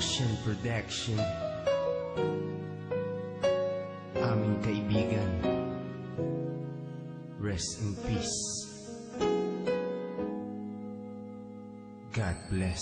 Ocean Production. Aming kaibigan, rest in peace. God bless.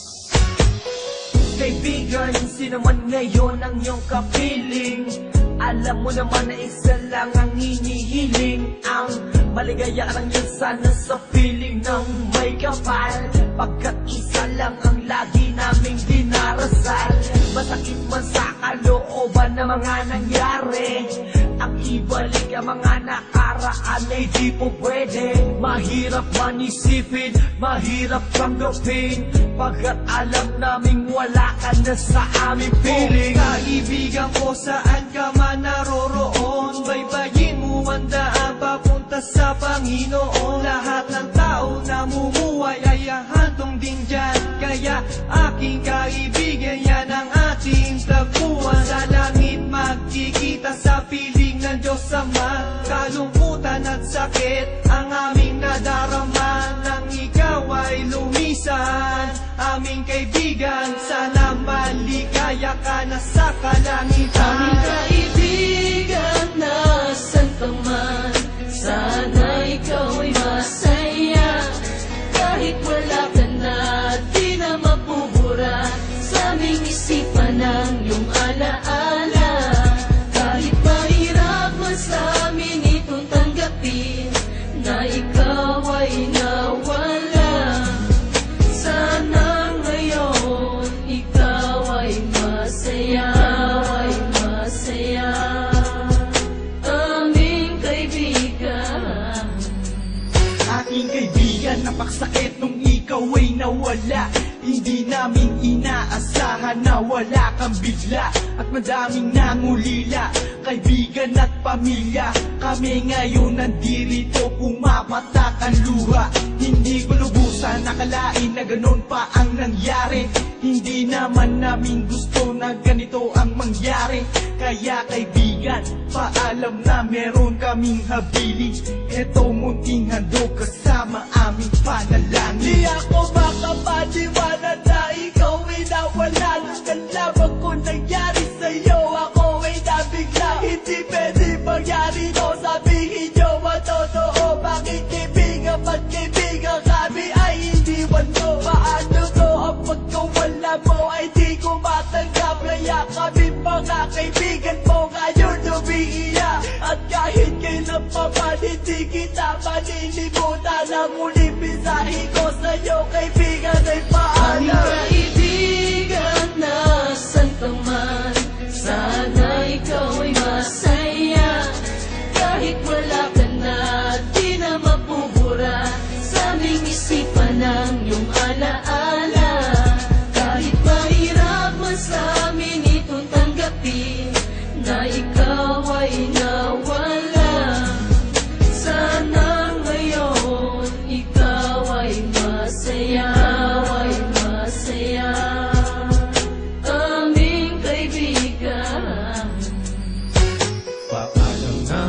Kaibigan, sino man ngayon ang iyong kapiling? Alam mo naman na isa lang ang hinihiling. Ang maligaya lang yan sana sa piling ng may kapal, pagkat isa lang ang lagi naming dinarasal. Masakit man sa kalooban na mga nangyari, ang ibalik ang mga nakaraan ay di po pwede. Mahirap man isipin, mahirap tanggapin, pagkat alam naming wala ka na sa aming piling. Kaibigan ko, saan ka man naroroon, baybayin mo ang daan papunta sa Panginoon. Lahat ng tao na mumuhay ay hantong din dyan, kaya aking kaibigan, yan ang ating tagpuan. Sa langit magkikita sa piling ng Diyos Ama, kalungkutan at sakit ang aming nadarama. Nang ikaw ay lumisan, aming kaibigan, sana maligaya ka na sa kalangitan. Aming kaibigan, nasan ka man, sana ikaw ay masaya. Kahit wala ka na, di na mapubura sa aming isipan ang iyong alaala. Kahit mahirap man sa amin itong tanggapin na ikaw ay nawala, sana ngayon ikaw ay masaya, ay masaya. Aming kaibigan, Aking kaibigan, napakasakit nung ikaw ay nawala. Hindi namin inaasahan na wala kang bigla, at madaming nangulila, kaibigan at pamilya. Kami ngayon nandirito, pumapatak ang luha. Hindi ko lubusan nakalain na ganon pa ang nangyari. Hindi naman namin gusto na ganito ang mangyari. Kaya kaibigan, paalam na meron kaming habili. Eto munting handog kasama aming panalangin. Di ako makapaniwala na ikaw ay nawala. Nang lamang ko nangyari sa'yo, ako ay nabigla. Hindi pwede mangyari to, sabihin nyo ang totoo. Bakit kaibigan, ba't kaibigan kami ay iniwan mo? Paano to ang pagkawala mo ay di ko matanggap? Kaya kami mga kaibigan mo ngayon umiiyak, at kahit kailan pa man hindi kita malilimutan. Ang muling mensahe ko sa'yo kaibigan ay aming paalam. kaibigan, nasan ka man, sana ikaw ay masaya. Kahit wala ka na, di na mapubura sa aming isipan ang iyong alaala. Kahit mahirap man sa amin itong tanggapin na ikaw ay nawala, sana ngayon ikaw ay masaya, ay masaya. Aming kaibigan, Paalam na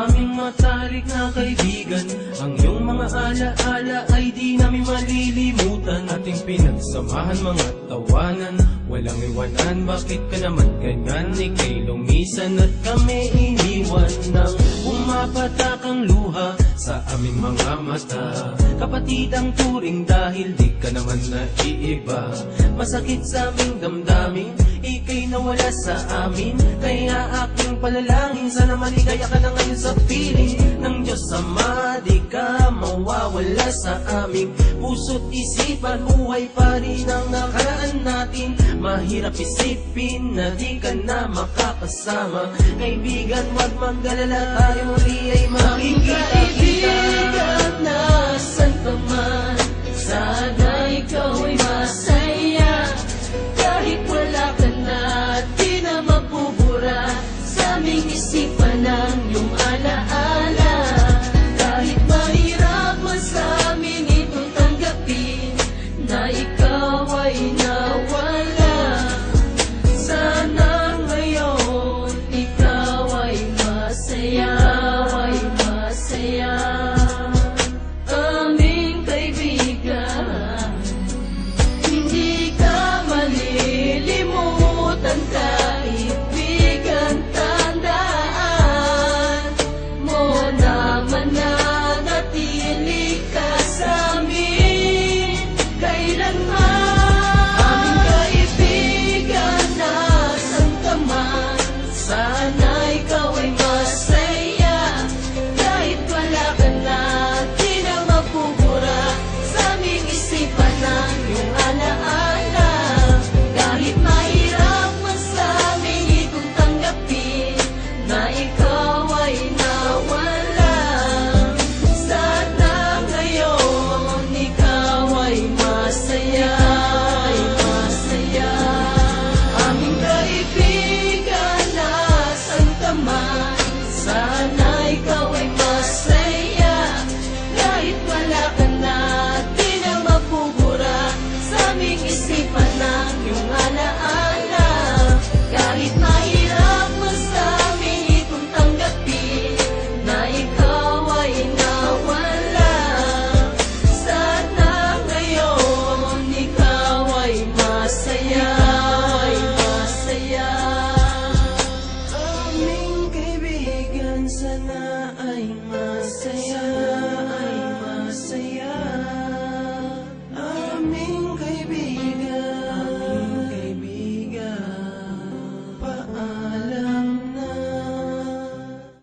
aming matalik na kaibigan, ang iyong mga alaala ay di namin malilimutan. Ating pinagsamahan mga tawanan, walang iwanan. Bakit ka naman ganyan? Ika'y lumisan at kami iniwan. Nang umapatak ang luha sa aming mga mata, kapatid ang turing dahil di ka naman naiiba. Masakit sa aming damdamin, ika'y nawala sa amin. Kaya aking palalangin, sana maligaya ka na ngayon sa piling ng Diyos Ama. Di ka mawawala sa aming puso't isipan, buhay pa rin ang nakaraan natin. Mahirap isipin na di ka na makakasama. Kaibigan, wag mag-alala, tayo muli ay aming makikita-kita. kaibigan, nasan ka man, sana